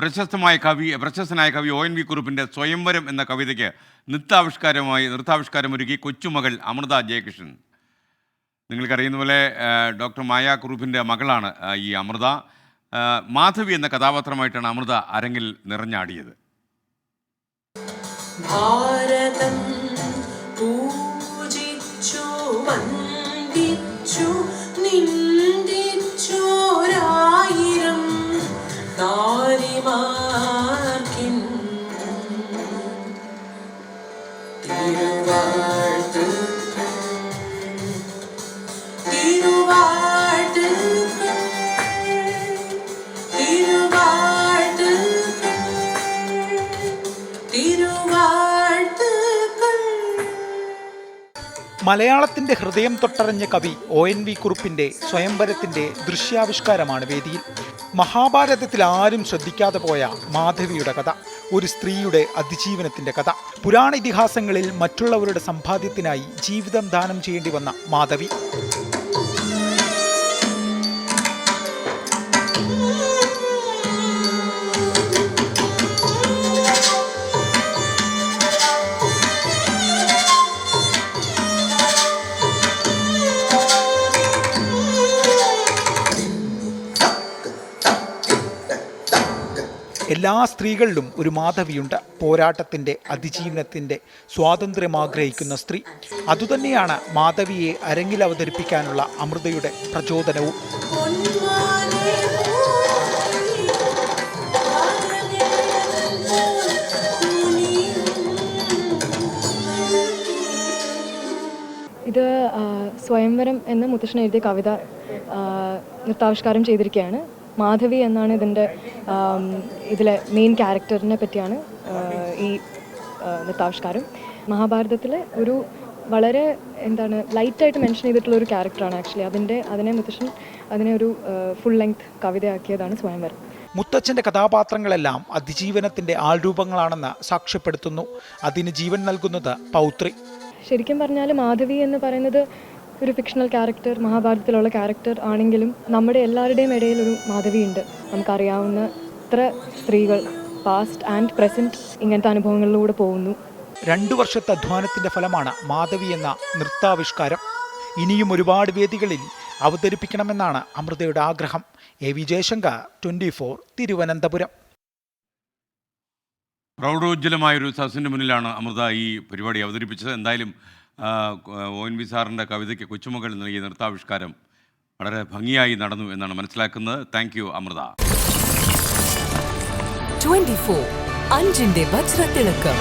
പ്രശസ്തനായ കവി ONV കുറുപ്പിൻ്റെ സ്വയംവരം എന്ന കവിതയ്ക്ക് നൃത്താവിഷ്കാരമൊരുക്കി കൊച്ചുമകൾ അമൃത ജയകൃഷ്ണൻ. നിങ്ങൾക്കറിയുന്ന പോലെ ഡോക്ടർ മായ കുറുപ്പിൻ്റെ മകളാണ് ഈ അമൃത. മാധവി എന്ന കഥാപാത്രമായിട്ടാണ് അമൃത അരങ്ങിൽ നിറഞ്ഞാടിയത്. ഭാരതം പൂജിച്ചു വന്ദിച്ചു നിന്ദിച്ചോരായിരം നാരിമാർക്കിൻ തിരുവാഴ്ത്ത് തിരുവാഴ്ത്ത് തിരുവാഴ്ത്ത് തിരുവാഴ്ത്ത്. മലയാളത്തിൻ്റെ ഹൃദയം തൊട്ടറിഞ്ഞ കവി ONV കുറുപ്പിൻ്റെ സ്വയംവരത്തിൻ്റെ ദൃശ്യാവിഷ്കാരമാണ് വേദിയിൽ. മഹാഭാരതത്തിൽ ആരും ശ്രദ്ധിക്കാതെ പോയ മാധവിയുടെ കഥ, ഒരു സ്ത്രീയുടെ അതിജീവനത്തിൻ്റെ കഥ. പുരാണ ഇതിഹാസങ്ങളിൽ മറ്റുള്ളവരുടെ സമ്പാദ്യത്തിനായി ജീവിതം ദാനം ചെയ്യേണ്ടി വന്ന മാധവി. എല്ലാ സ്ത്രീകളിലും ഒരു മാധവിയുണ്ട്. പോരാട്ടത്തിൻ്റെ, അതിജീവനത്തിൻ്റെ, സ്വാതന്ത്ര്യം ആഗ്രഹിക്കുന്ന സ്ത്രീ. അതുതന്നെയാണ് മാധവിയെ അരങ്ങിൽ അവതരിപ്പിക്കാനുള്ള അമൃതയുടെ പ്രചോദനവും. ഇത് സ്വയംവരം എന്ന മുത്തശ്ശൻ എഴുതിയ കവിത നൃത്താവിഷ്കാരം ചെയ്തിരിക്കുകയാണ്. മാധവി എന്നാണ് ഇതിലെ മെയിൻ ക്യാരക്ടറിനെ പറ്റിയാണ് ഈ നൃത്താവിഷ്കാരം. മഹാഭാരതത്തിലെ ഒരു വളരെ ലൈറ്റായിട്ട് മെൻഷൻ ചെയ്തിട്ടുള്ള ഒരു ക്യാരക്ടറാണ് ആക്ച്വലി. അതിനെ മുത്തശ്ശൻ ഒരു ഫുൾ ലെങ്ത് കവിതയാക്കിയതാണ് സ്വയംവരം. മുത്തച്ഛൻ്റെ കഥാപാത്രങ്ങളെല്ലാം അതിജീവനത്തിൻ്റെ ആൾരൂപങ്ങളാണെന്ന് സാക്ഷ്യപ്പെടുത്തുന്നു. അതിന് ജീവൻ നൽകുന്നത് പൗത്രി. ശരിക്കും പറഞ്ഞാൽ മാധവി എന്ന് പറയുന്നത് ഒരു ഫിക്ഷണൽ ക്യാരക്ടർ, മഹാഭാരതത്തിലുള്ള ക്യാരക്ടർ ആണെങ്കിലും നമ്മുടെ എല്ലാവരുടെയും ഇടയിൽ ഒരു മാധവിയുണ്ട്. നമുക്കറിയാവുന്ന ഇത്ര സ്ത്രീകൾ പാസ്റ്റ് ആൻഡ് പ്രസൻറ്റ് ഇങ്ങനത്തെ അനുഭവങ്ങളിലൂടെ പോകുന്നു. 2 വർഷത്തെ അധ്വാനത്തിൻ്റെ ഫലമാണ് മാധവി എന്ന നൃത്താവിഷ്കാരം. ഇനിയും ഒരുപാട് വേദികളിൽ അവതരിപ്പിക്കണമെന്നാണ് അമൃതയുടെ ആഗ്രഹം. AV ജയശങ്കർ, 24, തിരുവനന്തപുരം. പ്രൗഢോജ്വലമായൊരു സദസ്സിൻ്റെ മുന്നിലാണ് അമൃത ഈ പരിപാടി അവതരിപ്പിച്ചത്. എന്തായാലും ONV സാറിൻ്റെ കവിതയ്ക്ക് കൊച്ചുമകൾ നൽകിയ നൃത്താവിഷ്കാരം വളരെ ഭംഗിയായി നടന്നു എന്നാണ് മനസ്സിലാക്കുന്നത്. Thank you Amrita. 24 അഞ്ചിന്റെ വജ്രത്തിളക്കം.